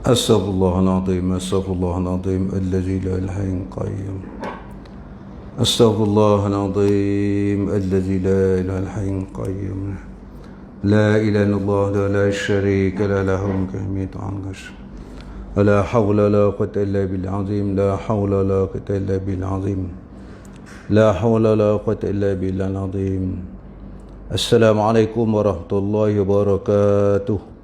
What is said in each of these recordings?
أستغفر الله العظيم أستغفر الله العظيم الذي لا إله إلا القيوم أستغفر الله العظيم الذي لا إله إلا القيوم لا إله إلا الله لا شريك له الملك والحمد ولا حول ولا قوة إلا بالله العظيم لا حول ولا قوة إلا بالله العظيم لا حول ولا قوة إلا بالله العظيم. السلام عليكم ورحمة الله وبركاته.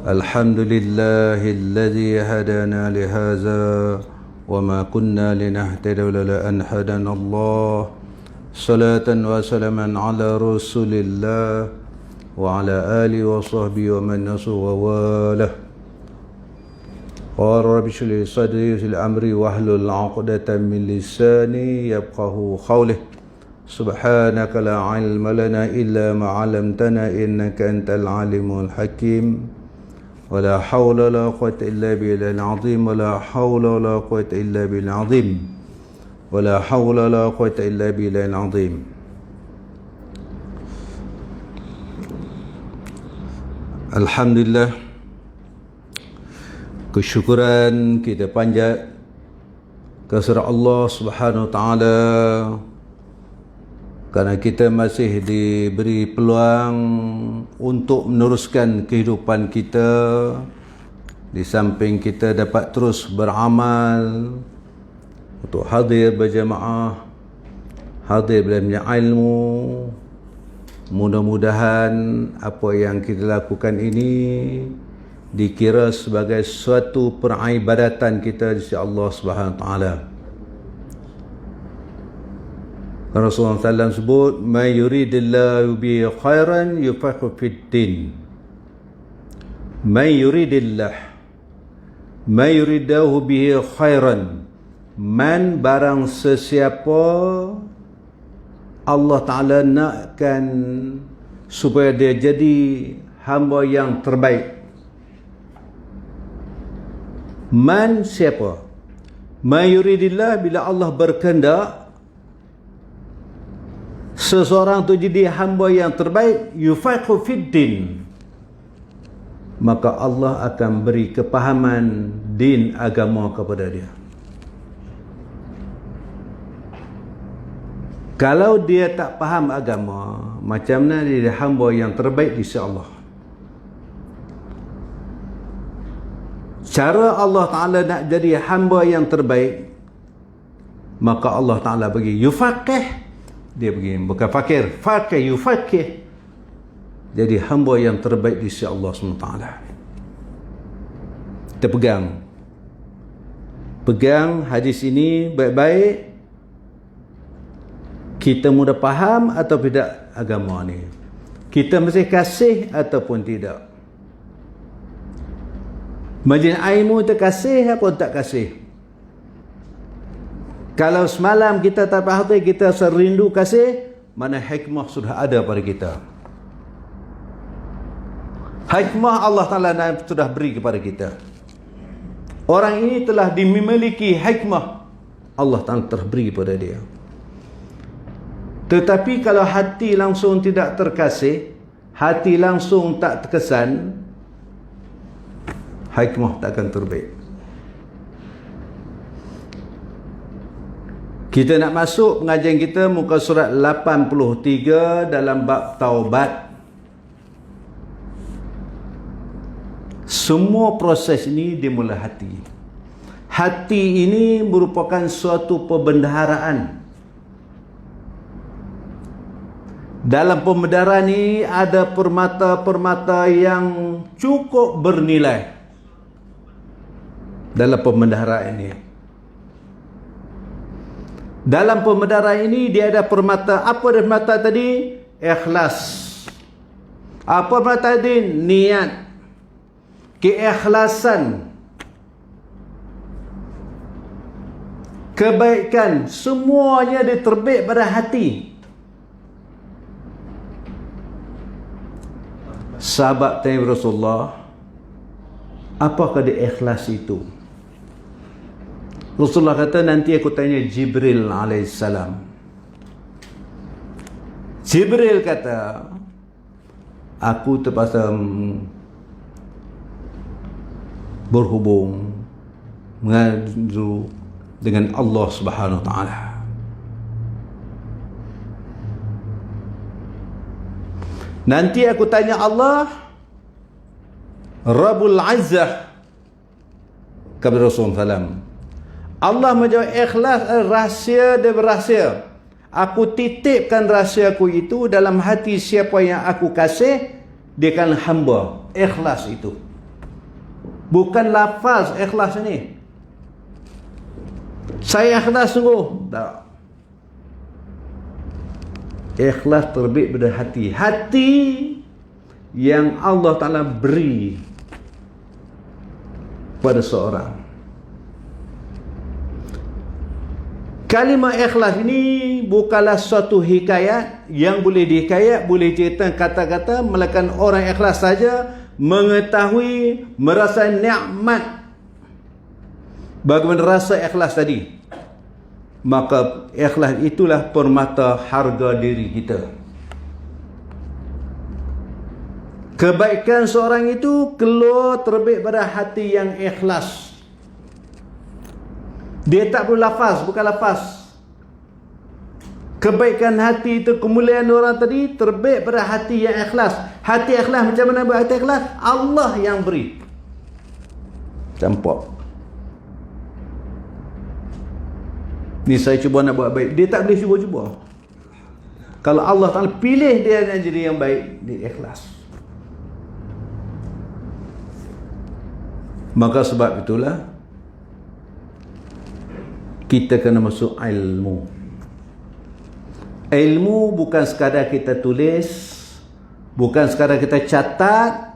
الحمد لله الذي هدانا لهذا وما كنا لنهتدي لولا أن هدانا الله. صلاة وسلاما على رسول الله وعلى آله وصحبه ومن نصر وواله. قال رب اشرح لي صدري ويسر لي أمري واحلل عقدة من لساني يفقهوا قولي. سبحانك لا علم لنا إلا ما علمتنا إنك أنت العليم الحكيم. ولا حول ولا قوة إلا بالله العظيم ولا حول ولا قوة إلا بالله العظيم ولا حول ولا قوة إلا بالله العظيم. Alhamdulillah, kesyukuran kita panjat kepada Allah Subhanahu Wa Taala kerana kita masih diberi peluang untuk meneruskan kehidupan kita, di samping kita dapat terus beramal, untuk hadir berjamaah, hadir belajar ilmu. Mudah-mudahan apa yang kita lakukan ini dikira sebagai suatu peribadatan kita di sisi Allah Subhanahu Wa Taala. Rasulullah SAW sebut, "Man yuridillahu bihi khairan yufaqihu fid din." Man yuridahu bihi khairan. Man barang sesiapa Allah Ta'ala nakkan supaya dia jadi hamba yang terbaik. Man siapa? Man yuridillah, bila Allah berkehendak seseorang tu jadi hamba yang terbaik, yufaqihu fid din, maka Allah akan beri kepahaman din agama kepada dia. Kalau dia tak faham agama, macam mana dia hamba yang terbaik di sisi Allah? Cara Allah Ta'ala nak jadi hamba yang terbaik, maka Allah Ta'ala bagi yufaqih. Dia begini, bukan fakir, faqih, yufaqih, jadi hamba yang terbaik di sisi Allah SWT. Kita pegang hadis ini baik-baik. Kita mudah faham atau tidak agama ni? Kita mesti kasih ataupun tidak? Majlis ilmu tu kasih apa tak kasih? Kalau semalam kita tak faham, kita serindu kasih, mana hikmah sudah ada pada kita. Hikmah Allah Ta'ala sudah beri kepada kita. Orang ini telah dimiliki hikmah Allah Ta'ala terberi kepada dia. Tetapi kalau hati langsung tidak terkasih, hati langsung tak terkesan, hikmah tak akan terbaik. Kita nak masuk pengajian kita muka surat 83 dalam bab taubat. Semua proses ini dimulai hati. Hati ini merupakan suatu pembendaharaan. Dalam pembendaharaan ini ada permata-permata yang cukup bernilai. Dalam pembendaharaan ini, dalam pembendaharaan ini dia ada permata. Apa dia permata tadi? Ikhlas. Apa permata tadi? Niat. Keikhlasan. Kebaikan. Semuanya diterbit pada hati. Sahabat tanya Rasulullah, apakah dia ikhlas itu? Rasulullah kata, nanti aku tanya Jibril alaihissalam. Jibril kata, aku terpaksa berhubung, mengadu dengan Allah Subhanahu Wa Taala. Nanti aku tanya Allah, Rabbul Izzah, kepada Rasulullah SAW. Allah menjawab, ikhlas rahsia dan berahsia. Aku titipkan rahsia aku itu dalam hati siapa yang aku kasih, dia kan hamba. Ikhlas itu bukan lafaz ikhlas ni. Saya ikhlas sungguh, tak. Ikhlas terbit pada hati. Hati yang Allah Ta'ala beri pada seorang. Kalimah ikhlas ini bukanlah suatu hikayat yang boleh dihikayat, boleh cerita kata-kata, melainkan orang ikhlas saja mengetahui, merasa nikmat bagaimana rasa ikhlas tadi. Maka ikhlas itulah permata harga diri kita. Kebaikan seorang itu keluar terbit pada hati yang ikhlas. Dia tak perlu lafaz, bukan lafaz. Kebaikan hati itu, kemuliaan orang tadi terbit pada hati yang ikhlas. Hati ikhlas macam mana hati ikhlas? Allah yang beri. Campak. Ni saya cuba nak buat baik. Dia tak boleh cuba-cuba. Kalau Allah Ta'ala pilih dia nak jadi yang baik, dia ikhlas. Maka sebab itulah kita kena masuk ilmu. Ilmu bukan sekadar kita tulis, bukan sekadar kita catat.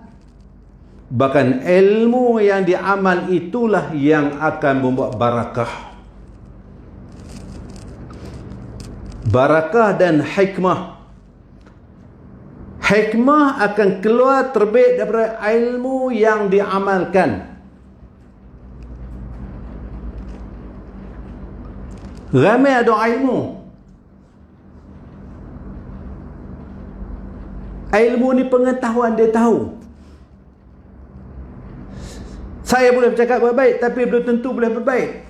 Bahkan ilmu yang diamal itulah yang akan membuat barakah. Barakah dan hikmah. Hikmah akan keluar terbit daripada ilmu yang diamalkan. Ramai ada ilmu. Ilmu ni pengetahuan, dia tahu. Saya boleh bercakap baik, tapi belum tentu boleh berbaik.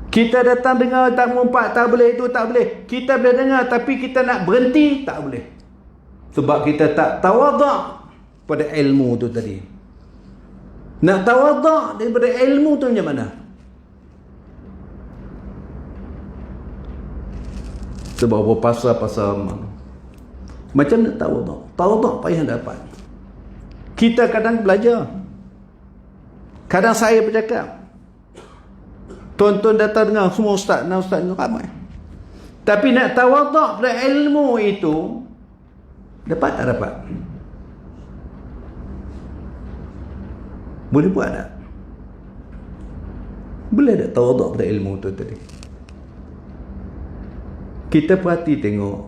Kita datang dengar tak mengumpat, tak boleh, itu tak boleh. Kita boleh dengar, tapi kita nak berhenti, tak boleh. Sebab kita tak tawaduk pada ilmu tu tadi. Nak tawaduk daripada ilmu tu macam mana? Sebab apa pasal-pasal macam nak tawaduk. Tawaduk payah dapat. Kita kadang belajar. Kadang saya bercakap. Tuan-tuan datang dengar semua ustaz ramai. Tapi nak tawaduk pada ilmu itu, dapat tak dapat? Boleh buat tak? Boleh tak tawaduk pada ilmu tu tadi? Kita perhati tengok,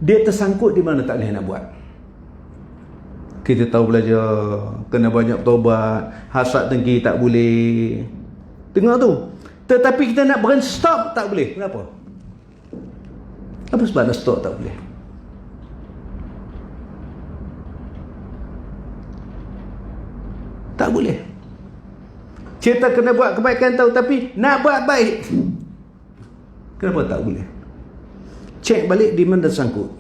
dia tersangkut di mana tak boleh nak buat. Kita tahu belajar, kena banyak taubat, hasad dengki tak boleh. Tengok tu. Tetapi kita nak berhenti stop, tak boleh. Kenapa? Apa sebab nak stop tak boleh? Tak boleh. Kita kena buat kebaikan tahu, tapi nak buat baik, kenapa tak boleh? Cek balik di mana tersangkut.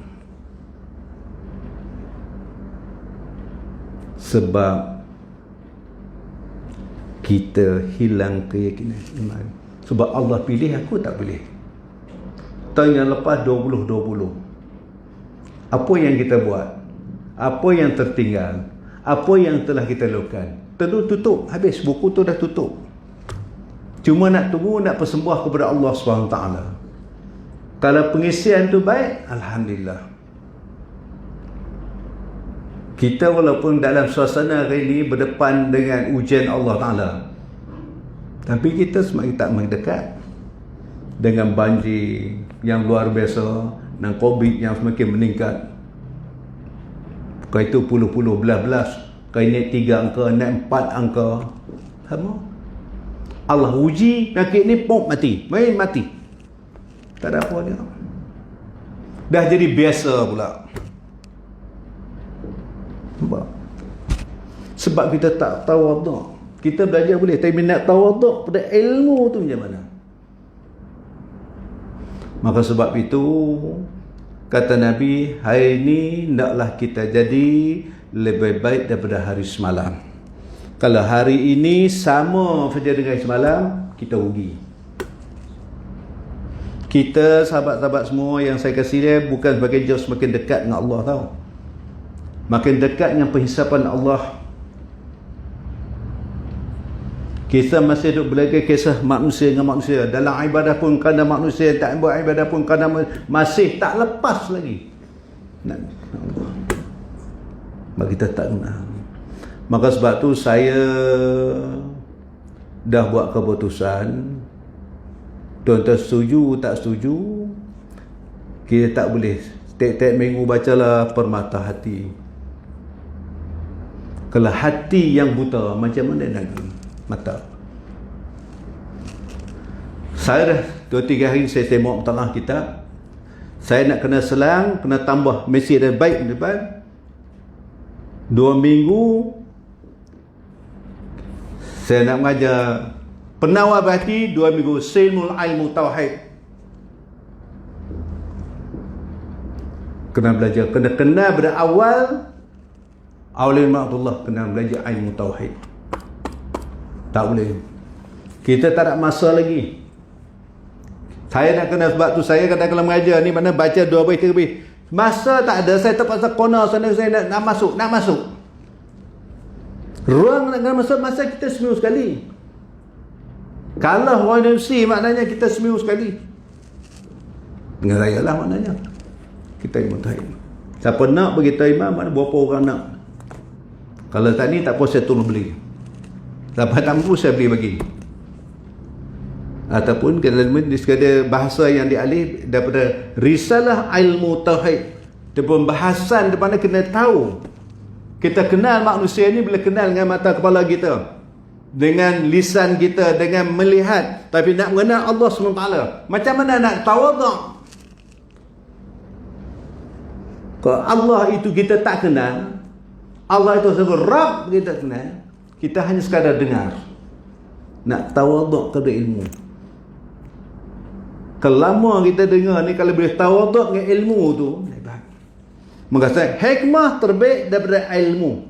Sebab kita hilang keyakinan iman. Sebab Allah pilih, aku tak boleh. Tahun yang lepas 2020, apa yang kita buat, apa yang tertinggal, apa yang telah kita lakukan, tentu tutup, habis, buku tu dah tutup. Cuma nak tunggu, nak persembah kepada Allah SWT. Kalau pengisian tu baik, alhamdulillah. Kita walaupun dalam suasana hari ini berdepan dengan ujian Allah Ta'ala, tapi kita semakin tak mendekat dengan banjir yang luar biasa dan COVID yang semakin meningkat. Kau itu puluh-puluh, belas-belas, kau naik 3 angka, naik 4 angka. Sama. Allah uji, nakit ni pom mati, main mati. Tak ada apa dia. Dah jadi biasa pula. Sebab kita tak tawaduk. Kita belajar boleh, tapi nak tawaduk pada ilmu tu macam mana? Maka sebab itu kata Nabi, hari ini naklah kita jadi lebih baik daripada hari semalam. Kalau hari ini sama saja dengan semalam, kita rugi. Kita sahabat-sahabat semua yang saya kasih dia bukan sebagai jauh, semakin dekat dengan Allah tahu. Makin dekat dengan penghisapan Allah. Kita masih duduk belajar kisah manusia dengan manusia. Dalam ibadah pun kerana manusia, tak buat ibadah pun kerana masih tak lepas lagi. Maka kita tak kenal. Maka sebab tu saya dah buat keputusan. Tuan-tuan setuju tak setuju, kita tak boleh tiap-tiap minggu bacalah Permata Hati. Kalau hati yang buta, macam mana nak mata? Saya dah 2-3 hari saya tengok tengah kitab. Saya nak kena selang, kena tambah mesej dan baik depan. 2 minggu saya nak mengajar Penawar Hati, 2 minggu Silmul Ilmu Tauhid. Kena belajar, kena kenal pada awal Ma'atullah, kena belajar ilmu Tauhid. Tak boleh. Kita tak ada masa lagi. Saya nak kena, sebab tu saya kata kalau mengajar ni mana baca 2 baris 3 baris. Masa tak ada, saya terpaksa corner sana, saya nak masuk. Ruang nak kena masuk, masa kita seminggu sekali. Kalau orang Indonesia maknanya kita seminggu sekali. Dengan raya lah maknanya. Kita ilmu Tauhid. Siapa nak bagi tahu imam, mana berapa orang nak. Kalau tak ni tak apa, saya tolong beli. Siapa tak mampu saya beli bagi. Ataupun di sekadar bahasa yang dialih daripada risalah ilmu Tauhid. Dia pembahasan di mana kena tahu. Kita kenal manusia ni bila kenal dengan mata kepala kita, dengan lisan kita, dengan melihat. Tapi nak mengenal Allah SWT, macam mana nak tawaduk? Kalau Allah itu kita tak kenal, Allah itu sebagai Rabb kita kenal, kita hanya sekadar dengar. Nak tawaduk kepada ilmu. Kalau lama kita dengar ni, kalau boleh tawaduk dengan ilmu tu, maka saya hikmah terbaik daripada ilmu.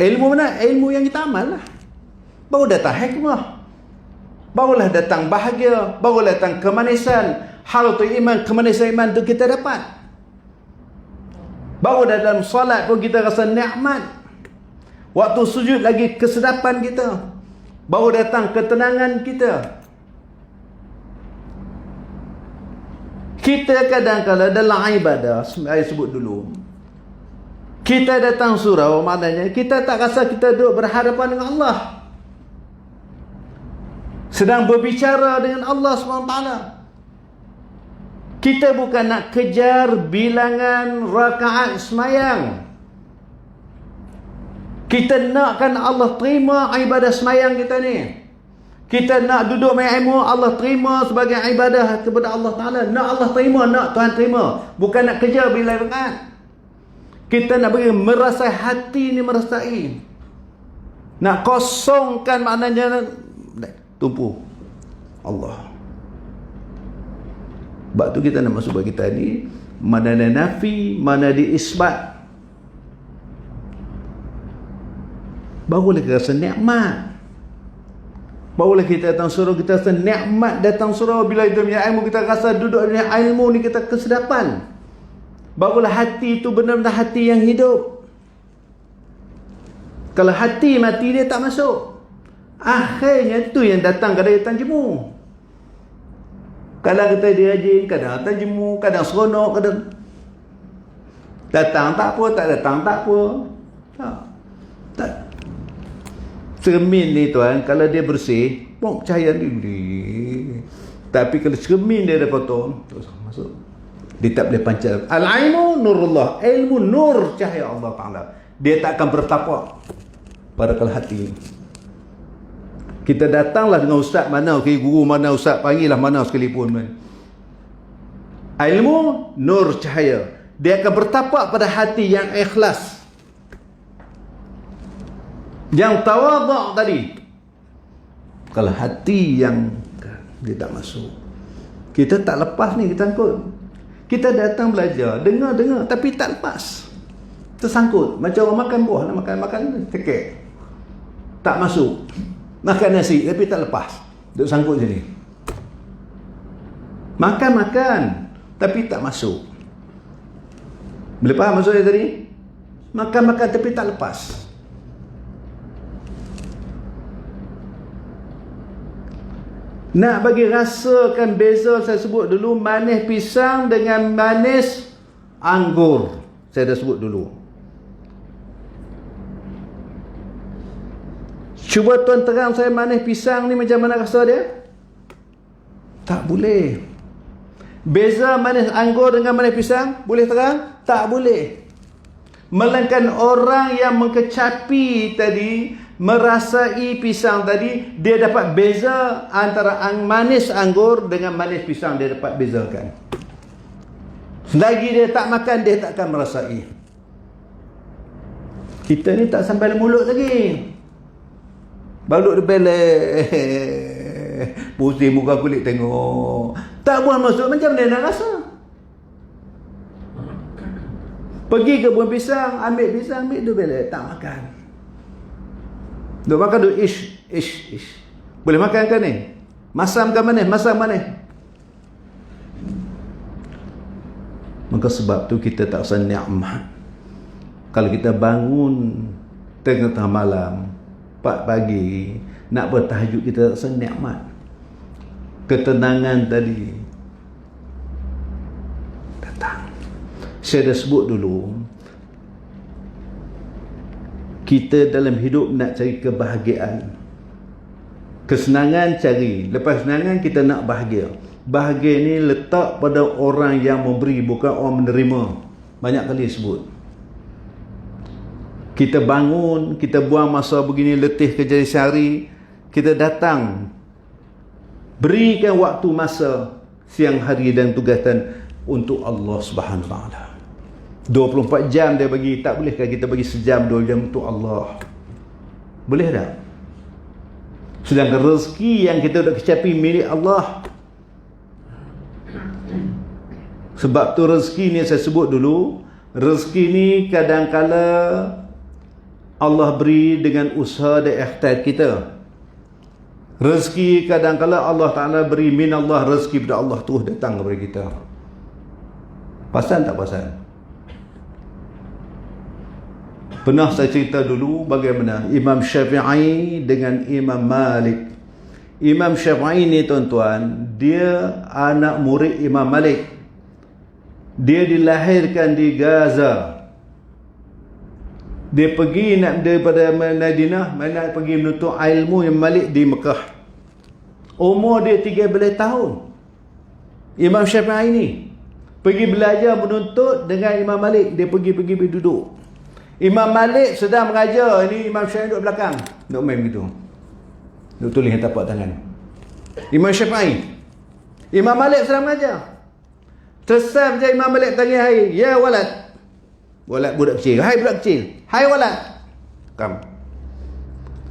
Ilmu mana? Ilmu yang kita amal lah. Baru datang hikmah, barulah datang bahagia, barulah datang kemanisan. Halatul iman, kemanisan iman tu kita dapat. Baru dalam solat pun kita rasa nikmat. Waktu sujud lagi kesedapan kita. Baru datang ketenangan kita. Kita kadang-kadang dalam ibadah, saya sebut dulu, kita datang surau, maknanya kita tak rasa kita duduk berhadapan dengan Allah, sedang berbicara dengan Allah SWT. Kita bukan nak kejar bilangan rakaat semayang. Kita nakkan Allah terima ibadah semayang kita ni. Kita nak duduk main ilmu, Allah terima sebagai ibadah kepada Allah Ta'ala. Nak Allah terima, nak Tuhan terima. Bukan nak kejar bilangan rakaat. Kita nak bagi merasai hati ni, merasai. Nak kosongkan maknanya tumpu Allah. Sebab tu kita nak masuk bagi kita ni, mana ada nafi, mana ada isbat. Barulah kita rasa nikmat. Barulah kita datang surau, kita rasa nikmat datang surau. Bila kita punya ilmu, kita rasa duduk dengan ilmu ni kita kesedapan. Barulah hati itu benar-benar hati yang hidup. Kalau hati mati, dia tak masuk. Akhirnya tu yang datang kadang datang jemu. Kadang kita dirajin, kadang datang jemu, kadang seronok, kadang datang tak apa, tak datang tak apa. Tak. Cermin ni tuan, kalau dia bersih, pun cahaya ni. Tapi kalau cermin dia dah potong, terus masuk. Dia tak boleh pancar. Al-ilmu nurullah. Ilmu nur cahaya Allah Ta'ala. Dia tak akan bertapak pada hati. Kita datanglah dengan ustaz mana, guru mana, ustaz panggillah mana sekalipun. Ilmu nur cahaya. Dia akan bertapak pada hati yang ikhlas. Yang tawaduk tadi, kalau hati yang dia tak masuk, kita tak lepas ni, kita sangkut. Kita datang belajar, dengar, tapi tak lepas, tersangkut. Macam orang makan buah, nak makan tekek, tak masuk. Makan nasi tapi tak lepas, duk sangkut je ni. Makan tapi tak masuk. Boleh faham maksud saya tadi? Makan tapi tak lepas. Nak bagi rasakan beza, saya sebut dulu, manis pisang dengan manis anggur. Saya dah sebut dulu. Cuba tuan terang saya manis pisang ni macam mana rasa dia? Tak boleh. Beza manis anggur dengan manis pisang, boleh terang? Tak boleh. Melainkan orang yang mengkecapi tadi, merasai pisang tadi, dia dapat beza antara manis anggur dengan manis pisang, dia dapat bezakan. Selagi dia tak makan, dia tak akan merasai. Kita ni tak sampai mulut lagi, balut dia belek, pusing muka kulit tengok, tak buang masuk, macam mana nak rasa? Pergi ke kebun pisang, ambil dia belek, tak makan. Duk makan duk ish. Boleh makan kan ni? Masam kan manis? Maka sebab tu kita tak rasa nikmat. Kalau kita bangun tengah malam, 4 pagi, nak bertahajud, kita tak rasa nikmat. Ketenangan tadi datang. Saya dah sebut dulu, kita dalam hidup nak cari kebahagiaan. Kesenangan cari, lepas kesenangan kita nak bahagia. Bahagia ni letak pada orang yang memberi, bukan orang menerima. Banyak kali sebut. Kita bangun, kita buang masa begini, letih kerja sehari, kita datang, berikan waktu masa siang hari dan tugasan untuk Allah Subhanahu Wa Taala. 24 jam dia bagi, tak bolehkah kita bagi sejam 2 jam untuk Allah? Boleh tak? Sedangkan rezeki yang kita dah kecapi milik Allah. Sebab tu rezeki ni saya sebut dulu, rezeki ni kadang-kala Allah beri dengan usaha dan ikhtiar kita. Rezeki kadang-kala Allah Ta'ala beri min Allah, rezeki pada Allah terus datang kepada kita. Pasal tak pasal? Pernah saya cerita dulu bagaimana Imam Syafi'i dengan Imam Malik. Imam Syafi'i ni tuan-tuan, dia anak murid Imam Malik. Dia dilahirkan di Gaza. Dia pergi nak daripada Madinah, nak pergi menuntut ilmu Imam Malik di Mekah. Umur dia 13 tahun. Imam Syafi'i ni pergi belajar menuntut dengan Imam Malik. Dia pergi duduk. Imam Malik sedang mengajar, ini Imam Syafi'i duduk belakang, duduk main begitu, duduk tulis dengan tapak tangan. Imam Syafi'i, Imam Malik sedang mengajar. Tersam je Imam Malik tanya, hai, ya walad. Walad budak kecil, hai budak kecil, hai walad, kam,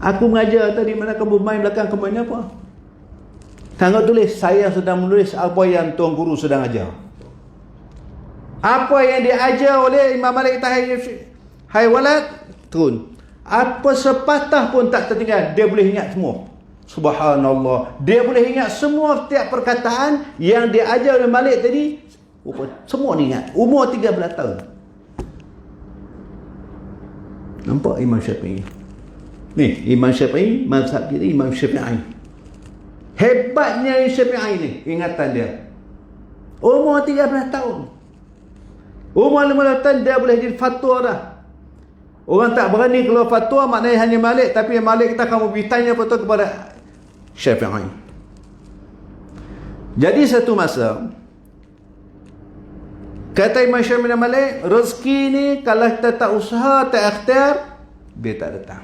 aku mengajar tadi, mana kamu main belakang, kamu main apa? Tengok tulis, saya sedang menulis apa yang tuan guru sedang ajar. Apa yang diajar oleh Imam Malik tadi, hai walad, turun. Apa sepatah pun tak tertinggal. Dia boleh ingat semua. Subhanallah. Dia boleh ingat semua setiap perkataan yang dia ajar oleh Malik tadi. Semua dia ingat. Umur 13 tahun. Nampak Imam Syafi'i? Ni, Imam Syafi'i, mazhab kita Imam Syafi'i. Hebatnya Imam Syafi'i ni, ingatan dia. Umur 13 tahun. Umur 15 tahun dia boleh jadi fatwa dah. Orang tak berani keluar fatwa, maknanya hanya Malik. Tapi Malik kita kamu bertanya fatwa kepada Syafi'i. Jadi satu masa, kata Imam Syafi'i dan Malik, rezeki ni kalau kita tak usaha, tak ikhtiar, dia tak datang.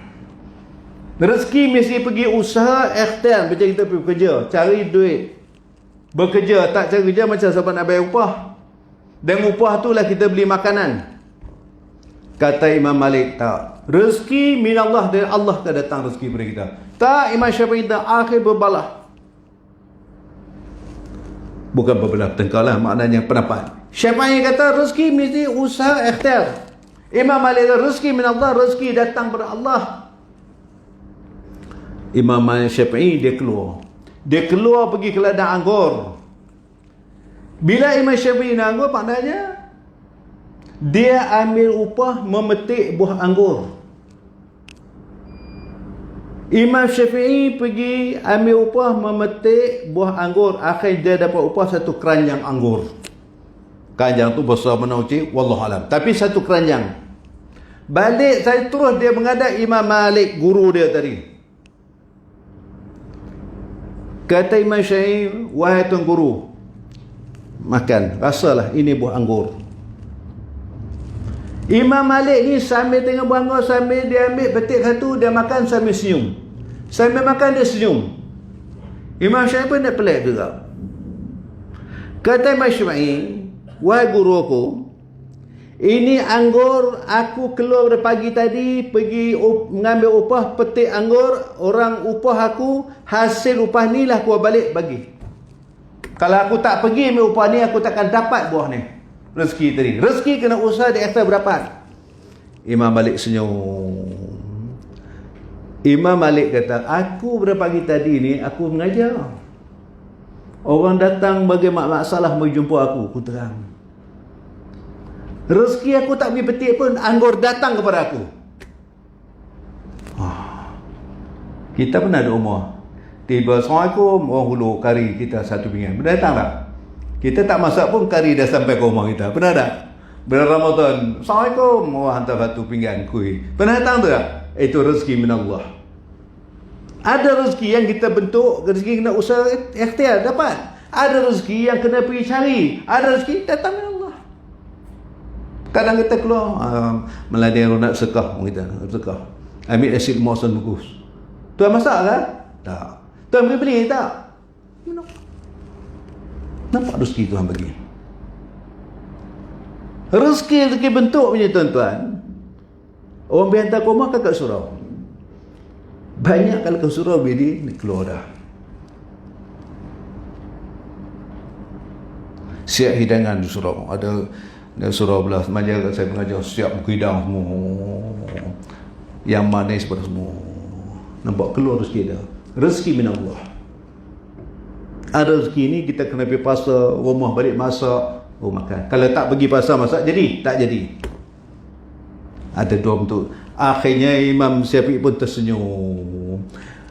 Rezeki mesti pergi usaha, ikhtiar. Macam kita pergi bekerja, cari duit, bekerja. Tak cari kerja macam sahabat nak bayar upah. Dan upah tu lah kita beli makanan. Kata Imam Malik, tak. Rezeki minallah, dari Allah akan datang rezeki kepada kita. Tak, Imam Syafi'i tak akhir berbalah. Bukan berbelah bertengkar lah, maknanya pendapat. Syafi'i kata rezeki mesti usaha ikhtiar. Imam Malik kata rezeki minallah, rezeki datang pada Allah. Imam Syafi'i dia keluar pergi ke ladang anggur. Bila Imam Syafi'i nak anggur, maknanya dia ambil upah memetik buah anggur. Imam Syafi'i pergi ambil upah memetik buah anggur. Akhirnya dia dapat upah satu keranjang anggur. Keranjang tu besar mana uci, wallahualam. Tapi satu keranjang. Balik saya terus dia menghadap Imam Malik, guru dia tadi. Kata Imam Syafi'i, wahai tuan guru, makan, rasalah ini buah anggur. Imam Malik ni sambil tengok buah anggur, sambil dia ambil petik satu, dia makan sambil senyum. Sambil makan dia senyum. Imam Syafi'i pun dia pelik juga. Kata Imam Syafi'i, wahai guru aku, ini anggur aku keluar pada pagi tadi, pergi mengambil upah petik anggur, orang upah aku, hasil upah ni lah aku balik bagi. Kalau aku tak pergi ambil upah ni, aku takkan dapat buah ni. Rezeki tadi. Rezeki kena usaha di atas berapa? Imam Malik senyum. Imam Malik kata, aku pada pagi tadi ni, aku mengajar. Orang datang bagi masalah menjumpa aku terang. Rezeki aku tak pergi petik pun, anggur datang kepada aku. Kita pernah ada rumah. Tiba, Assalamualaikum, orang hulu kari kita satu pinggan. Pernah datang tak? Kita tak masak pun kari dah sampai ke rumah kita. Pernah tak? Bila Ramadan, Assalamualaikum, orang hantar satu pinggan kuih. Pernah datang tak? Itu rezeki min Allah. Ada rezeki yang kita bentuk, rezeki kena usaha ikhtiar, dapat. Ada rezeki yang kena pergi cari. Ada rezeki datang min Allah. Kadang kita keluar, meladai nak sekah, kita sekah. Ambil asid masan bagus. Tuan masak kan? Tak. Tuan pergi beli tak? Nampak rezeki Tuhan bagi. Rezeki bentuk punya tuan-tuan. Orang biasa ke rumah kat surau. Banyak kalau ke surau bila keluar dah. Siap hidangan di surau. Ada surau belah mengajar, saya mengajar siap hidang semua. Yang manis pada semua. Nampak keluar rezeki dah. Rezeki min Allah. Ada rezeki ni kita kena pergi pasar, rumah balik masak, makan. Kalau tak pergi pasar masak, jadi? Tak jadi. Ada dua bentuk. Akhirnya Imam Syafi'i pun tersenyum.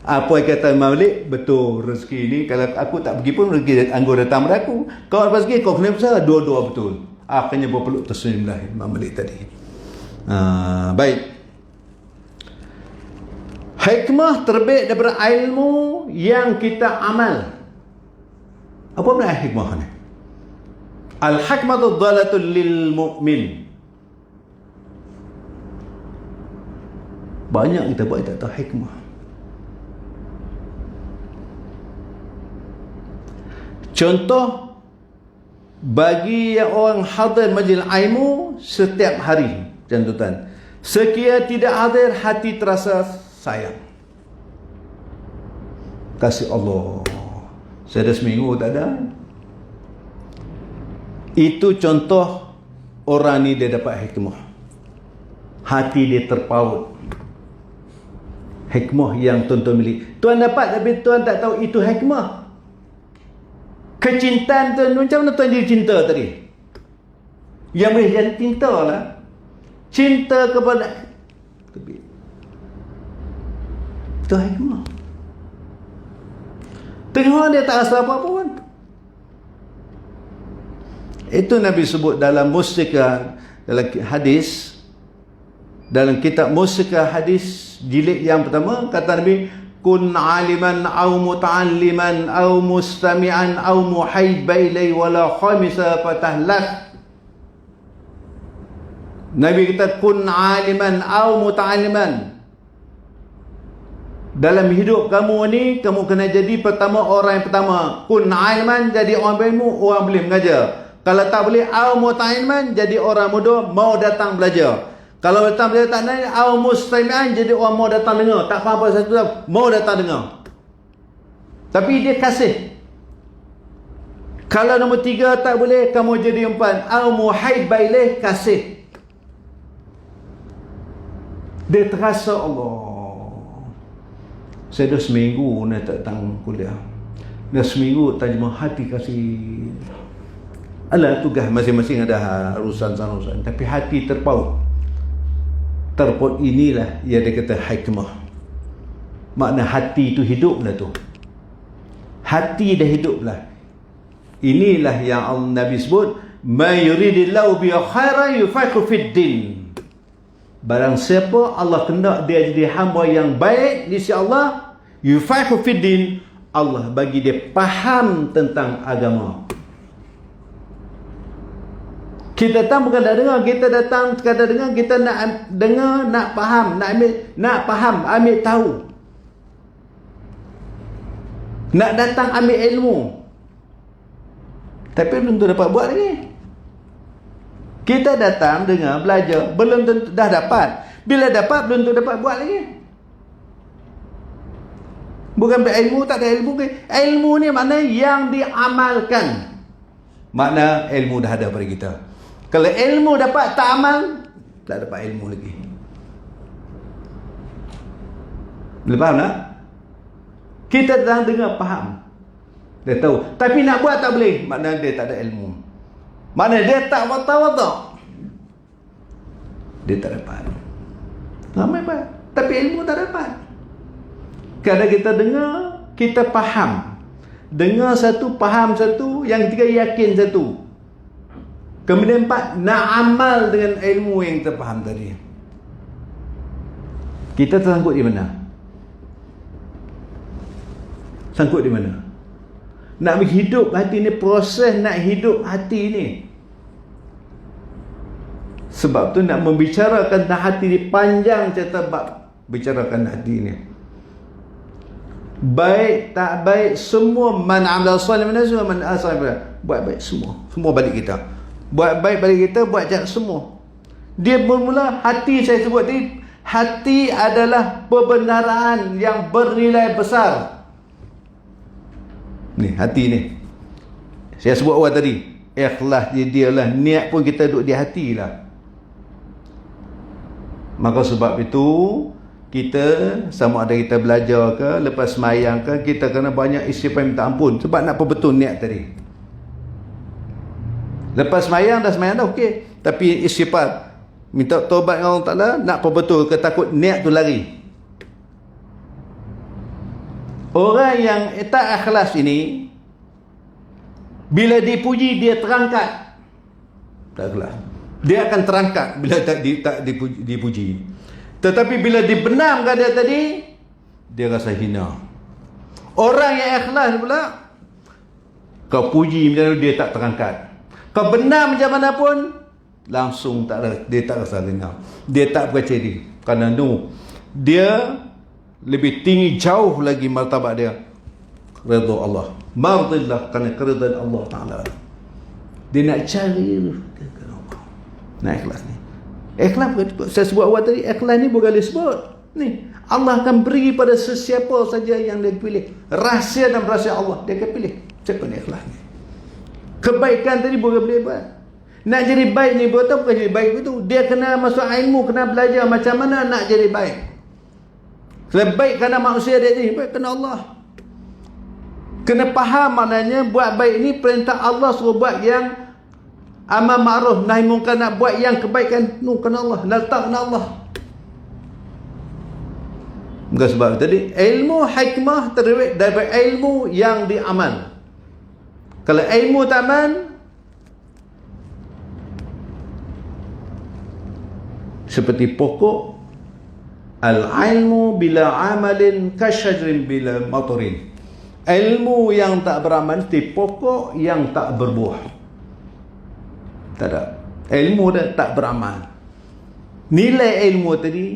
Apa yang kata Imam Malik? Betul, rezeki ni kalau aku tak pergi pun rezeki anggur datang pada aku. Kau dapat rezeki, kau kena besar. Dua-dua betul. Akhirnya berpeluk tersenyum lah Imam Malik tadi. Baik. Hikmah terbit daripada ilmu yang kita amal. Apa makna hikmah ni? Al-hikmatu dhalatul lil mu'min. Banyak kita buat tak tahu hikmah. Contoh, bagi yang orang hadir majlis ilmu setiap hari, tuan-tuan, sekiranya tidak hadir, hati terasa sayang. Kasih Allah. Saya dah seminggu tak ada. Itu contoh orang ni dia dapat hikmah. Hati dia terpaut. Hikmah yang tuan-tuan milik. Tuan dapat tapi tuan tak tahu itu hikmah. Kecintaan tuan, macam mana tuan jadi cinta tadi? Yang boleh jadi cinta lah. Cinta kepada itu hikmah. Tengok dia tak rasa apa-apa pun. Itu Nabi sebut dalam mustika, dalam hadis, dalam kitab mustika hadis jilid yang pertama, kata Nabi, kun aliman au muta'alliman au mustami'an au muhibba ilai wala khamisa fatahlak. Nabi kata kun aliman au muta'alliman. Dalam hidup kamu ni, kamu kena jadi pertama orang yang pertama. Kun aliman, jadi orang berilmu, orang boleh mengajar. Kalau tak boleh, au muta'alliman, jadi orang muda mau datang belajar. Kalau datang dia tak naik, mustami'an, jadi orang mau datang dengar. Tak faham apa satu, mau datang dengar. Tapi dia kasih. Kalau nombor 3 tak boleh, kamu jadi umpan. Muhibba ilaih, kasih. Dia terasa Allah. Saya dah seminggu nak tak datang kuliah. Dah seminggu terjemah hati kasih. Alah, tugas masing-masing ada urusan sana urusan. Tapi hati terpaut. Terpaut inilah yang dia kata hikmah. Makna hati itu hiduplah tu. Hati dah hiduplah. Inilah yang Nabi sebut, "Ma yuridillahu bi khairan yufaqihu fid din." Barang siapa Allah kendak dia jadi hamba yang baik di sisi Allah, yufaqihu fid din, Allah bagi dia faham tentang agama. Kita datang bukan nak dengar, kita datang sekadar dengar, kita nak dengar, nak faham, nak faham, ambil tahu. Nak datang ambil ilmu. Tapi belum tentu dapat buat lagi. Kita datang dengar, belajar, belum tentu dah dapat. Bila dapat, belum tentu dapat buat lagi. Bukan berilmu, tak ada ilmu. Ilmu ni makna yang diamalkan. Makna ilmu dah ada pada kita. Kalau ilmu dapat tak amal, tak dapat ilmu lagi. Boleh faham tak? Kita datang dengar, faham. Dia tahu. Tapi nak buat tak boleh. Makna dia tak ada ilmu. Makna dia tak watak-watak. Dia tak dapat. Ramai apa? Tapi ilmu tak dapat. Kadang kita dengar, kita faham. Dengar satu, faham satu. Yang ketiga, yakin satu. Kemudian 4, nak amal dengan ilmu yang kita faham tadi. Kita tersangkut di mana? Sangkut di mana? Nak hidup hati ni, proses nak hidup hati ni. Sebab tu nak membicarakan hati ni panjang cerita bab bicarakan hati ni. Baik tak baik semua, man amila salih min azwa man asal, buat baik semua. Semua balik kita. Buat baik balik kita, buat jahat semua. Dia bermula hati, saya sebut tadi, hati adalah perbendaharaan yang bernilai besar. Ni hati ni. Saya sebut awal tadi, ikhlas dia lah, niat pun kita duduk di hati lah. Maka sebab itu kita sama ada kita belajar ke, lepas semayang ke, kita kena banyak istighfar minta ampun. Sebab nak betul niat tadi. Lepas semayang dah okey. Tapi istighfar, minta taubat dengan Allah Ta'ala, nak betul ke takut niat tu lari. Orang yang tak ikhlas ini, bila dipuji dia terangkat. Tak ikhlas. Dia akan terangkat bila tak dipuji. Tetapi bila dibenamkan dia tadi, dia rasa hina. Orang yang ikhlas pula, kau puji macam mana dia tak terangkat. Kau benar macam mana pun, langsung tak ada, dia tak rasa hina. Dia tak percaya diri. Kerana dia lebih tinggi jauh lagi martabat dia redha Allah. Mardillah, kerana keridhaan Allah Ta'ala. Dia nak cari Allah. Nak ikhlas ni. Ikhlas, saya sebut awal tadi, ikhlas ni bukan boleh sebut. Ni, Allah akan beri pada sesiapa saja yang dia pilih. Rahsia dan rahsia Allah, dia akan pilih. Siapa ni ikhlas ni? Kebaikan tadi bukan boleh buat. Nak jadi baik ni betul, bukan jadi baik itu. Dia kena masuk ilmu, kena belajar macam mana nak jadi baik. Kalau baik kerana manusia dia jadi baik kerana Allah. Kena faham maknanya buat baik ni perintah Allah suruh buat yang amar ma'ruf nahi munkar, nak buat yang kebaikan kerana Allah, letak kerana Allah. Bukan sebab tadi ilmu hikmah terdiri daripada ilmu yang diamal. Kalau ilmu tak aman, seperti pokok, al-ilmu bila amalin kasyajrin bila matarin. Ilmu yang tak beramal seperti pokok yang tak berbuah. Tak ada. Ilmu dah tak beramal. Nilai ilmu tadi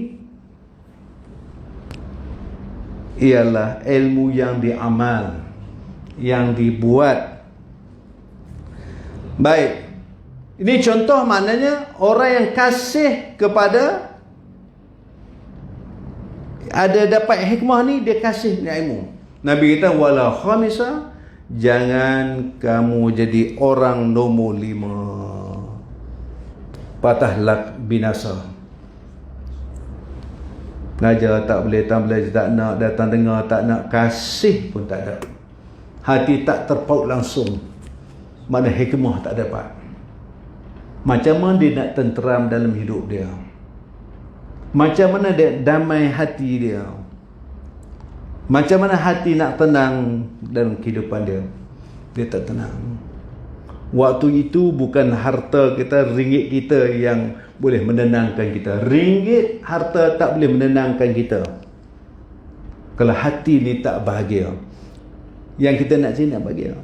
ialah ilmu yang diamal, yang dibuat. Baik. Ini contoh maknanya orang yang kasih kepada, ada dapat hikmah ni, dia kasih ilmu. Nabi kata wala khamisa, jangan kamu jadi orang nombor 5, patah lak binasa. Ngajar tak boleh, tak belajar tak nak, datang dengar tak nak, kasih pun tak ada, hati tak terpaut langsung, mana hikmah tak dapat. Macam mana dia nak tenteram dalam hidup dia? Macam mana dia damai hati dia? Macam mana hati nak tenang dalam kehidupan dia? Dia tak tenang. Waktu itu bukan harta kita, ringgit kita yang boleh menenangkan kita. Ringgit, harta tak boleh menenangkan kita kalau hati ni tak bahagia. Yang kita nak sini nak bahagia.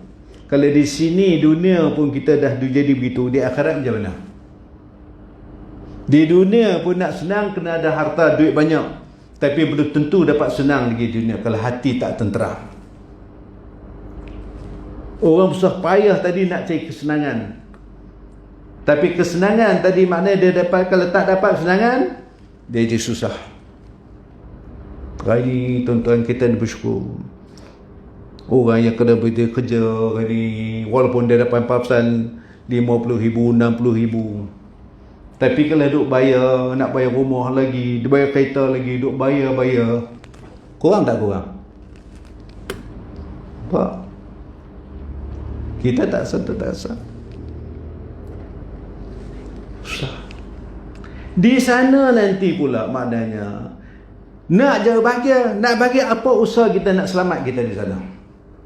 Kalau di sini dunia pun kita dah jadi begitu, di akhirat macam mana? Di dunia pun nak senang kena ada harta, duit banyak, tapi belum tentu dapat senang lagi di dunia kalau hati tak tenteram. Orang susah payah tadi nak cari kesenangan, tapi kesenangan tadi maknanya dia dapat, kalau tak dapat kesenangan, dia jadi susah. Hari tuan-tuan kita ni bersyukur. Orang yang kena berhenti kerja hari, walaupun dia dapat papasan 50,000, 60,000, tapi kalau duk bayar, nak bayar rumah lagi, dia bayar kereta lagi, duk bayar, kurang tak kurang? Pak, kita tak rasa. Susah. Di sana nanti pula maknanya nak je bahagia, nak bahagia, apa usaha kita nak selamat kita di sana?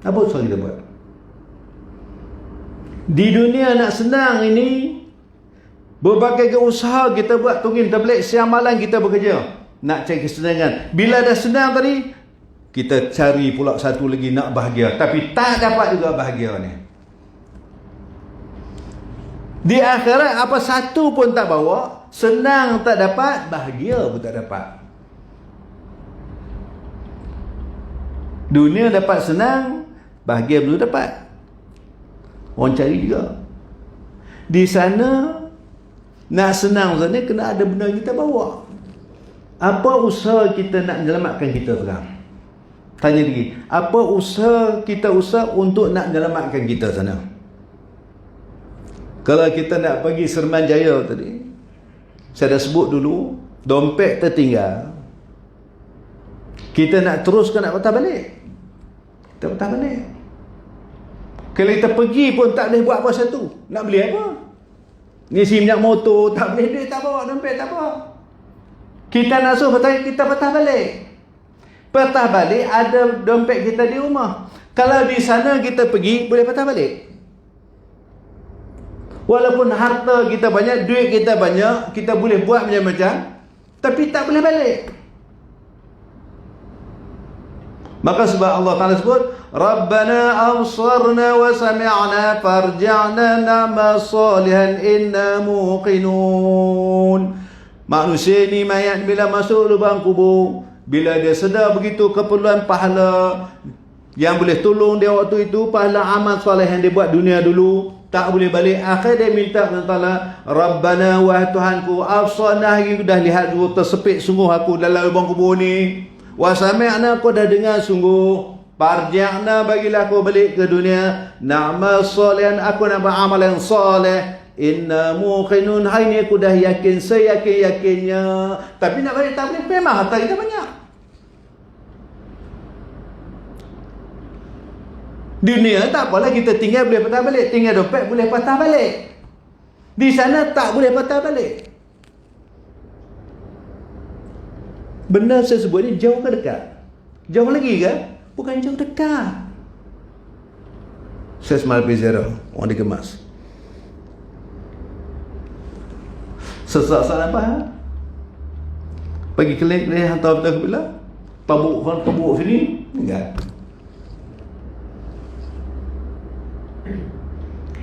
Apa usaha kita buat? Di dunia nak senang ini, berbagai usaha kita buat, tunggu tabligh, siang malam kita bekerja nak cari kesenangan. Bila dah senang tadi, kita cari pula satu lagi nak bahagia, tapi tak dapat juga bahagia ni. Di akhirat apa satu pun tak bawa, senang tak dapat, bahagia pun tak dapat. Dunia dapat senang, bahagia belum dapat. Orang cari juga. Di sana nak senang sana kena ada benda kita bawa. Apa usaha kita nak menyelamatkan kita sekarang? Tanya lagi, apa usaha kita untuk nak menyelamatkan kita sana? Kalau kita nak pergi Seremban Jaya tadi, saya dah sebut dulu, dompet tertinggal, kita nak teruskan, nak patah balik, kita patah balik. Kalau kita pergi pun tak boleh buat apa satu. Nak beli apa? Ni si minyak motor, tak boleh, duit tak bawa, dompet tak bawa. Kita nak suruh patah, kita patah balik. Patah balik, ada dompet kita di rumah. Kalau di sana kita pergi, boleh patah balik. Walaupun harta kita banyak, duit kita banyak, kita boleh buat macam-macam, tapi tak boleh balik. Maka sebab Allah Ta'ala sebut, Rabbana absarna wa sami'na farji'na na'mal salihan inna muqinun. Manusia ni mayat bila masuk lubang kubur, bila dia sedar begitu keperluan pahala yang boleh tolong dia waktu itu, pahala amal soleh yang dia buat dunia dulu, tak boleh balik. Akhir dia minta kepada Allah, Rabbana, wahai Tuhanku, absarna, aku dah lihat dulu, tersepit sungguh aku dalam lubang kubur ni, wa sami'na, aku dah dengar sungguh, farji'na, bagilah aku balik ke dunia, na'mal salihan, aku nak beramal yang soleh, inna muqinun, hari ni aku dah yakin, seyakin-yakinnya. Tapi nak balik tak boleh, memang harta kita banyak. Dunia tak apalah, kita tinggal boleh patah balik, tinggal dompet boleh patah balik. Di sana tak boleh patah balik. Benda saya sebut ni jauh ke dekat? Jauh lagi ke? Bukan jauh dekat. Saya semalam pergi ziarah orang dikemas. Sesak-sesak apa? Pergi kelih-kelih hantar betul ke bila? Pabuk sini? Enggak.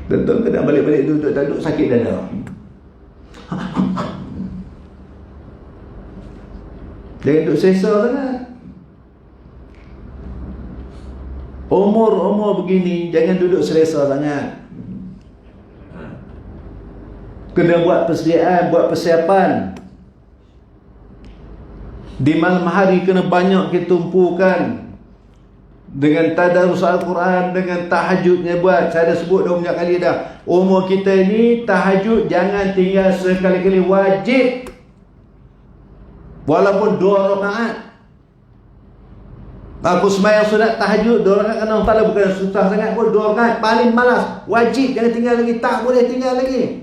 Tentu kena balik-balik duduk tak duduk, sakit dada. Jangan duduk selesa sangat. Umur begini, jangan duduk selesa sangat. Kena buat persediaan, buat persiapan. Di malam hari kena banyak kita tumpukan dengan tadarus Al-Quran, dengan tahajudnya buat. Saya dah sebut dah banyak kali dah. Umur kita ni tahajud jangan tinggal sekali-kali, wajib. Walaupun 2 rakaat. Aku sembahyang sunat tahajud 2 rakaat kerana Allah Ta'ala bukan susah sangat pun, 2 rakaat paling malas. Wajib, jangan tinggal lagi, tak boleh tinggal lagi.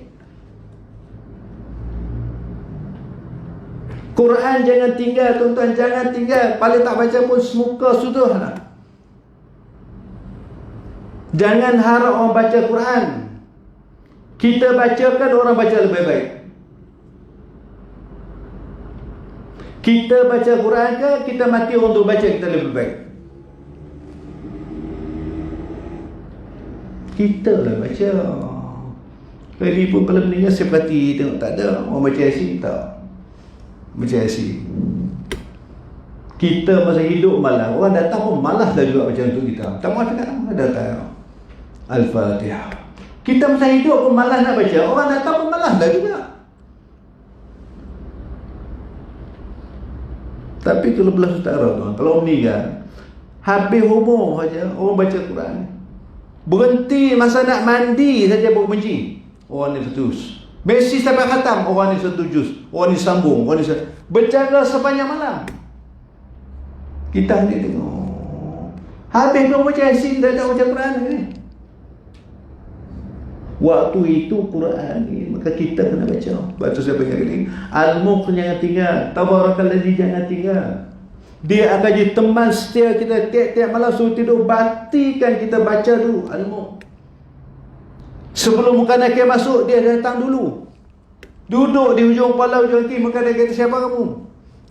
Quran jangan tinggal, tuan-tuan, jangan tinggal. Paling tak baca pun semuka sudah lah. Jangan harap orang baca Quran. Kita bacakan, orang baca lebih baik. Kita baca Quran ke, kita mati orang tu baca kita lebih baik. Kita lah baca. Lagi pun kalau meninggal saya perhati, tengok tak ada orang baca Yasin, tak baca Yasin. Kita masa hidup malas, orang datang pun malas dah juga macam tu kita. Tak maaf tak datang. Al-Fatihah. Kita masa hidup pun malas nak baca, orang datang pun malas dah juga. Tapi kalau belah saudara tuan, kalau meninggal habis umur saja orang baca Quran. Berhenti masa nak mandi saja baru benci. Orang ni setus. Messi sampai khatam, orang ni satu juz. Orang ni sambung, orang ni berjaga sepanjang malam. Kita ni tengok. Habis kau baca Yasin, dah baca Quran ni. Waktu itu Quran ni, maka kita kena baca. Sebab tu saya panggil ni, Al-Mulk jangan tinggal, Tabarakalladzi jangan tinggal. Dia akan jadi teman setia kita. Tiap-tiap malam suruh tidur, batikan kita baca dulu Al-Mulk. Sebelum muka nakir masuk, dia datang dulu. Duduk di hujung kepala, hujung kaki, muka nakir kata, siapa kamu?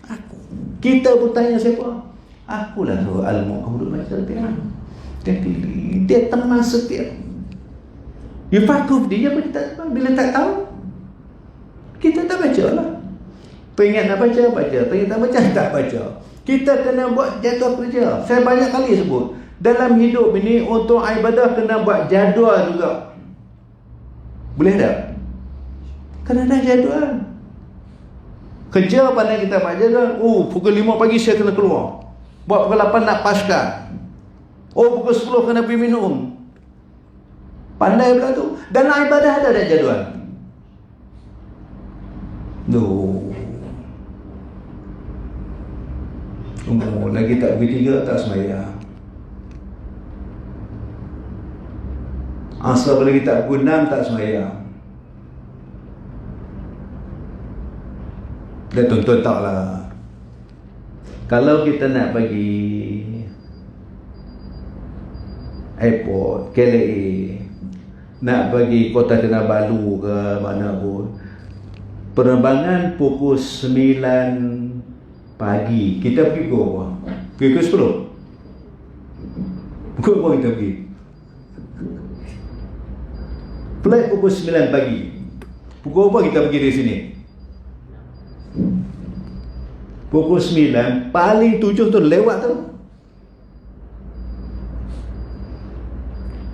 Aku. Kita pun tanya siapa? Akulah suruh Al-Mulk. Kamu duduk baca dia teman setia. You fakuf dia pun tak tahu. Bila tak tahu, kita tak baca lah. Pengen nak baca, baca. Pengen tak baca, tak baca. Kita kena buat jadual kerja. Saya banyak kali sebut, dalam hidup ini untuk ibadah kena buat jadual juga. Boleh tak? Kena ada jadual. Kerja pandai kita buat jadual. Pukul 5 pagi saya kena keluar. Buat pukul 8 nak pasca. Pukul 10 kena pergi minum. Pandai pula tu. Dalam ibadah ada jadual. Lagi tak pergi 3 tak sembahyang. Asal lagi tak pergi 6 tak sembahyang. Dan tuan-tuan taklah, kalau kita nak pergi airport, KLIA, nak pergi Kota Kinabalu ke mana pun, penerbangan pukul 9 pagi. Kita pergi pukul apa? Pukul 10. Pukul apa kita pergi? Flight pukul 9 pagi. Pukul apa kita pergi dari sini? Pukul 9, paling 7 tu lewat tu.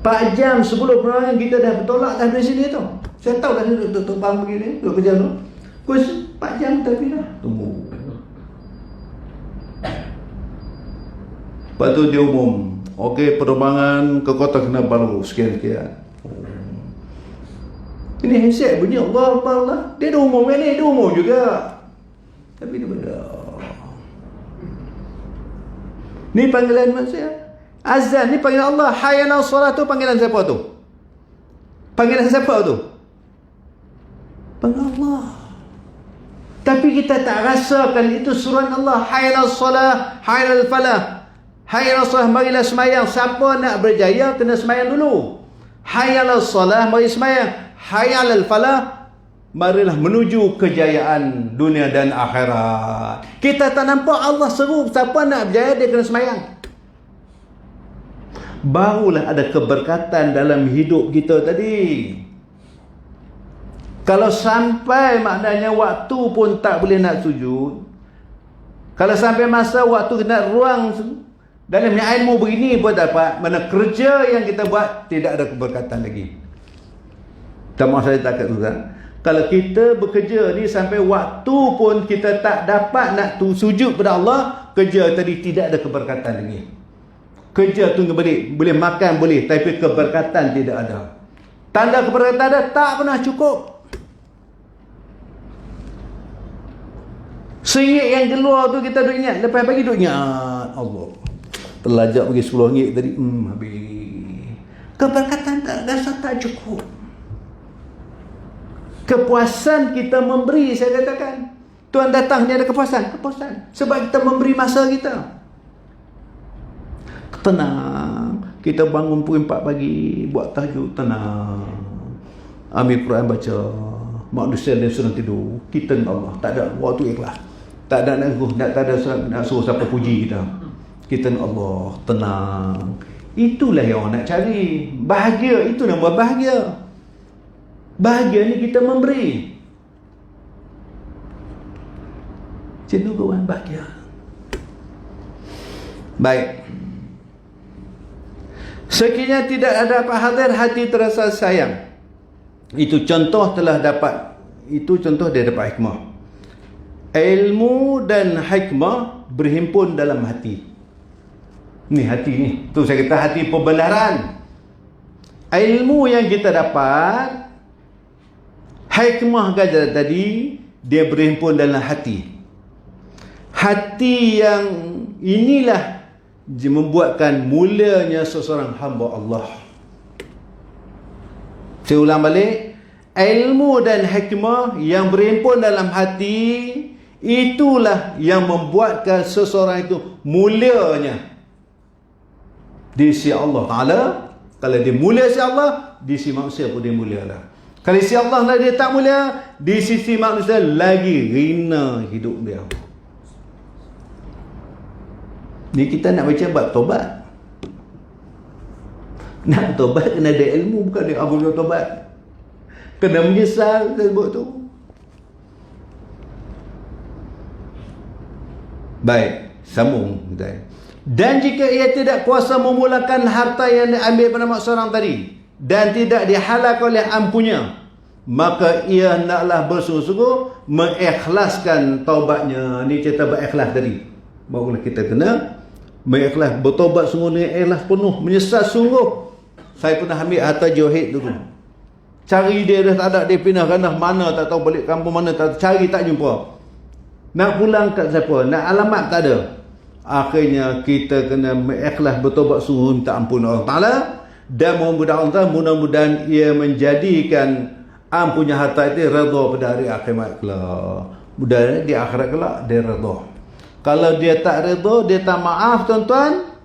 4 jam sebelum penerbangan kita dah bertolak dah dari sini tu. Saya tahu dah duduk terbang begini, duduk kerja tu. Pukul 4 jam tapi dah tunggu. Lepas tu dia umum, okey, penerbangan ke Kota Kinabalu sekian-sekian. Ini handset bunyi Allah Allah. Dia dah umum kan ni, dia umum juga. Tapi dia benda. Ni panggilan manusia. Azan ni panggilan Allah. Hayya 'alas solat tu panggilan siapa tu? Panggilan siapa tu? Panggilan Allah. Tapi kita tak rasakan itu suruhan Allah. Hayya 'alas solat, hayya 'alal falah. Hayya 'alas solat, marilah sembahyang. Siapa nak berjaya kena sembahyang dulu. Hayya 'alas solat, mari sembahyang. Hayya 'alal falah, marilah menuju kejayaan dunia dan akhirat. Kita tak nampak Allah seru siapa nak berjaya dia kena sembahyang. Barulah ada keberkatan dalam hidup kita tadi. Kalau sampai maknanya waktu pun tak boleh nak sujud, kalau sampai masa waktu nak ruang dalam ilmu begini pun dapat, mana kerja yang kita buat tidak ada keberkatan lagi. Tak maaf saya tak kata. Kalau kita bekerja ni sampai waktu pun kita tak dapat nak sujud pada Allah, kerja tadi tidak ada keberkatan lagi. Kerja tu boleh makan boleh, tapi keberkatan tidak ada. Tanda keberkatan ada tak pernah cukup. RM1 yang keluar tu kita duk ingat, lepas pagi duk ingat Allah. Terlajak bagi RM10 tadi, habis. Keberkatan tak rasa tak cukup. Kepuasan kita memberi, saya katakan. Tuhan datang ni ada kepuasan. Sebab kita memberi masa kita. Tenang. Kita bangun pukul 4 pagi, buat tahajud, tenang. Ambil Quran baca. Manusia dia sedang tidur. Kita dengan Allah. Tak ada waktu ikhlas. Tak ada nak suruh siapa puji kita. Kita dengan Allah. Tenang. Itulah yang orang nak cari. Bahagia. Itu nama bahagia. Bahagia ni kita memberi. Cenderungan bahagia. Baik. Sekiranya tidak ada apa hadir, hati terasa sayang. Itu contoh telah dapat. Itu contoh dia dapat hikmah. Ilmu dan hikmah berhimpun dalam hati. Ni hati ni. Tu saya kata hati pembenaran. Ilmu yang kita dapat, hikmah gajar tadi, dia berhimpun dalam hati. Hati yang inilah membuatkan mulanya seseorang hamba Allah. Saya ulang balik. Ilmu dan hikmah yang berhimpun dalam hati, itulah yang membuatkan seseorang itu mulianya di sisi Allah Ta'ala. Kalau dia mulia di sisi Allah, di sisi manusia pun dia mulia lah. Kalau di sisi Allah lah dia tak mulia, di sisi manusia lagi hina hidup dia. Ni kita nak baca bab tobat. Nak tobat kena ada ilmu, bukan dia aku tobat. Kena menyesal sebut tu. Baik, sambung kita. Dan jika ia tidak kuasa memulakan harta yang diambil pada mak seorang tadi, dan tidak dihalak oleh ampunya, maka ia hendaklah bersungguh-sungguh mengikhlaskan taubatnya. Ni cerita berikhlas tadi. Barulah kita kena mengikhlas, bertaubat sungguh dengan ikhlas penuh, menyesal sungguh. Saya pernah ambil harta Johid dulu. Cari dia dah tak ada, dia pindah kandah mana tak tahu, balik kampung mana tak tahu, cari tak jumpa. Nak pulang kat siapa, nak alamat tak ada. Akhirnya kita kena mengikhlas, bertaubat sungguh, minta ampun Allah Ta'ala. Dan mudah-mudahan ia menjadikan ampunnya harta itu redha pada hari akhirat kelak. Mudah di akhirat kelak dia redha. Kalau dia tak redha, dia tak maaf tuan-tuan,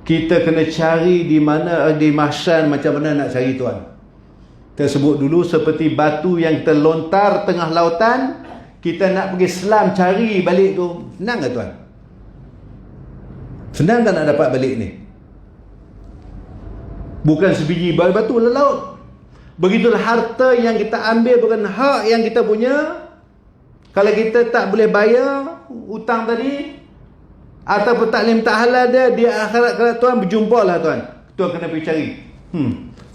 kita kena cari di mana, di mahsyar macam mana nak cari tuan. Kita sebut dulu seperti batu yang kita lontar tengah lautan, kita nak pergi selam cari balik tu, senang ke tuan? Senang kan nak dapat balik ni? Bukan sebiji batu lah laut. Begitulah harta yang kita ambil bukan hak yang kita punya. Kalau kita tak boleh bayar hutang tadi, ataupun tak boleh minta halal dia, di akhirat kalau tuan berjumpalah tuan. Tuan kena pergi cari.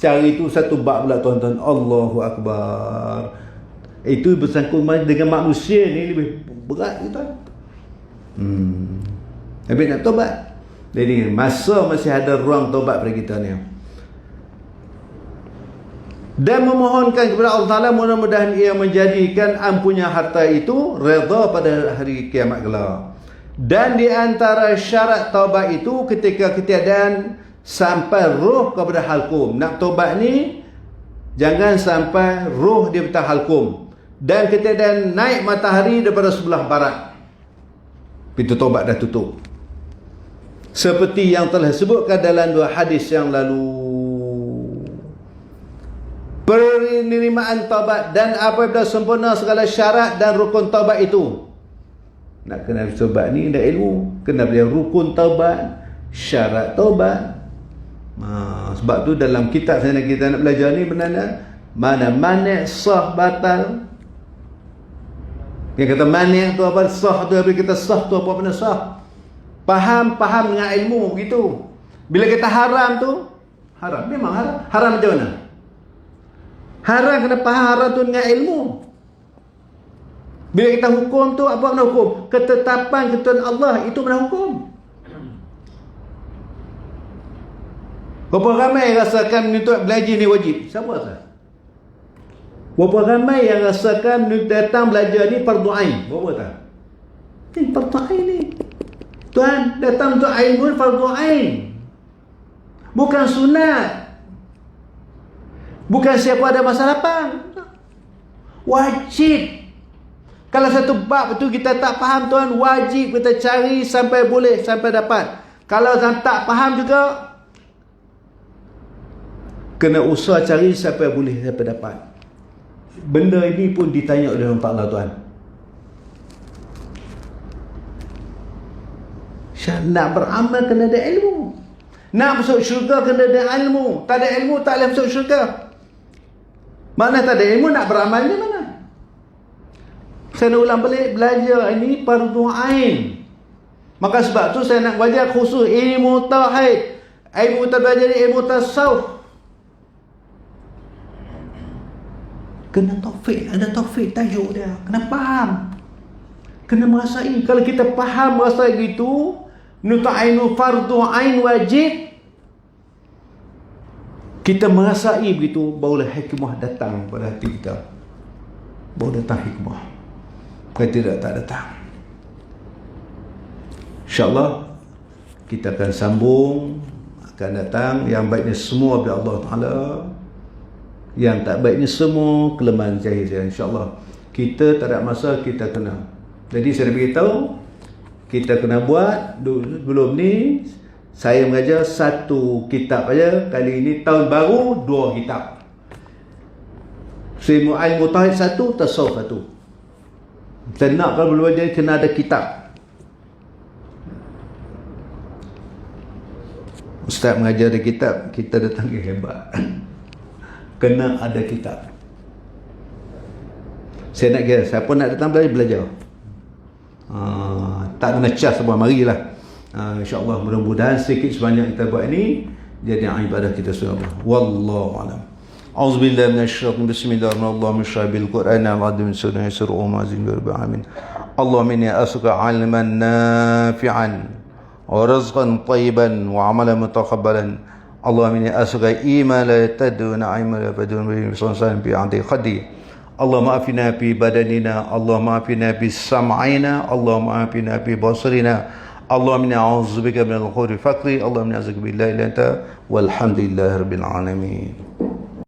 Cari tu satu bab pula tuan-tuan. Allahu Akbar. Itu bersangkut dengan manusia ni lebih berat ni tuan. Habis nak tobat. Jadi masa masih ada ruang tobat pada kita ni. Dan memohonkan kepada Allah Ta'ala, mudah-mudahan ia menjadikan ampunya harta itu redha pada hari kiamat kelak. Dan di antara syarat taubat itu ketika ketiadaan sampai roh kepada halkum. Nak taubat ni jangan sampai roh dia betah halkum. Dan ketiadaan naik matahari daripada sebelah barat. Pintu taubat dah tutup. Seperti yang telah disebutkan dalam dua hadis yang lalu. Penerimaan taubat dan apabila sempurna segala syarat dan rukun taubat itu. Nak kena taubat ni ada ilmu. Kena belajar rukun taubat, syarat taubat. Sebab tu dalam kitab sana kita nak belajar ni benar-benar mana manik sah batal. Yang kata manik tu apa, sah tu apa, kita sah tu apa benda sah. Faham dengan ilmu begitu. Bila kita haram tu, haram memang haram. Haram macam mana? Haram kena faham haram tu dengan ilmu. Bila kita hukum tu, apa kena hukum? Ketetapan ketentuan Allah, itu kena hukum. Berapa ramai rasakan menuntut belajar ni wajib? Siapa rasa? Berapa ramai yang rasakan datang belajar ni fardu ain? Berapa tak? Ini fardu ain ni. Tuan, datang untuk ilmu fardu ain. Bukan sunat. Bukan siapa ada masa lapang. Wajib. Kalau satu bab tu kita tak faham tuan, wajib kita cari sampai boleh, sampai dapat. Kalau tak faham juga, kena usaha cari sampai boleh, sampai dapat. Benda ini pun ditanya oleh Allah Ta'ala tuan. Nak beramal kena ada ilmu. Nak masuk syurga kena ada ilmu. Tak ada ilmu tak boleh masuk syurga. Mana tak ada ilmu, nak beramal ni mana? Saya nak ulang balik, belajar ini fardu ain. Maka sebab tu saya nak belajar khusus ilmu tauhid. Ilmu kita belajar ilmu tasawuf. Kena taufik, ada taufik tajuk dia. Kena faham. Kena merasai. Kalau kita faham merasai gitu, nuta'inu fardu ain wajib, kita merasai begitu, barulah hikmah datang pada hati kita. Baru datang hikmah. Kalau tidak, tak datang. InsyaAllah kita akan sambung, akan datang. Yang baiknya semua dari Allah Ta'ala, yang tak baiknya semua kelemahan jahil saya. InsyaAllah kita tak ada masa, kita kena. Jadi saya beritahu, kita kena buat. Belum ni saya mengajar satu kitab aja. Kali ini tahun baru 2 kitab. Ilmu tauhid 1, tasawuf 1. Saya nak kalau boleh belajar kena ada kitab. Ustaz mengajar ada kitab, kita datang ke hebat. Kena ada kitab. Saya nak kira siapa nak datang belajar. Tak kena cas semua, marilah. InsyaAllah mudah-mudahan sedikit sebanyak kita buat ini jadi ibadah kita semua. Wallahu a'lam. Auzubillahi minasyaitonir rajim. Bismillahirrahmanirrahim. Bil Qur'anil azim sunnah surah mazin rabbil alamin. Allahumma inni as'aluka 'ilman nafi'an wa rizqan thayyiban wa 'amalan mutakabbalan. Allahumma inni as'aluka imanan la taduna 'ilman la taduna bi sansan bi 'andi qadi. Allahumma afina fi badanina, Allahumma afina fi sam'ina, Allahumma afina fi basarina. Allahumma inni a'udzubika minal khawfi faqri. Allahumma inni a'udzubika billahi illa anta walhamdulillahi rabbil alamin.